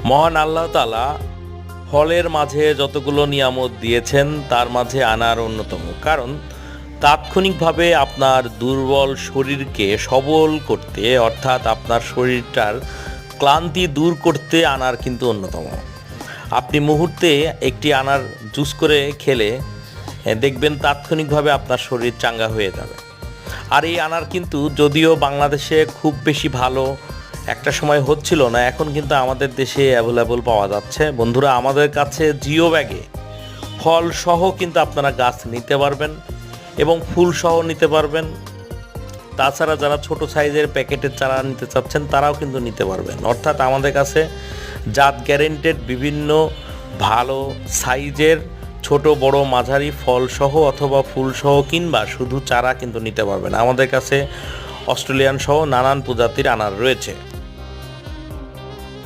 মহান আল্লাহ তাআলা ফলের মাঝে যতগুলো নিয়ামত দিয়েছেন তার মাঝে আনার অন্যতম। কারণ তাৎক্ষণিকভাবে আপনার দুর্বল শরীরকে সবল করতে, অর্থাৎ আপনার শরীরটার ক্লান্তি দূর করতে আনার কিন্তু অন্যতম। আপনি মুহূর্তে একটি আনার জুস করে খেলে দেখবেন তাৎক্ষণিকভাবে আপনার শরীর চাঙ্গা হয়ে যাবে। আর এই আনার কিন্তু যদিও বাংলাদেশে খুব বেশি ভালো একটা সময় হচ্ছিল না, এখন কিন্তু আমাদের দেশে অ্যাভেলেবল পাওয়া যাচ্ছে। বন্ধুরা, আমাদের কাছে জিও ব্যাগে ফল সহ কিন্তু আপনারা গাছ নিতে পারবেন এবং ফুল সহ নিতে পারবেন। তাছাড়া যারা ছোট সাইজের প্যাকেটের চারা নিতে চাচ্ছেন তারাও কিন্তু নিতে পারবেন। অর্থাৎ আমাদের কাছে জাত গ্যারেন্টেড বিভিন্ন ভালো সাইজের ছোট বড় মাঝারি ফল সহ অথবা ফুল সহ কিংবা শুধু চারা কিন্তু নিতে পারবেন। আমাদের কাছে অস্ট্রেলিয়ান সহ নানান প্রজাতির আনার রয়েছে।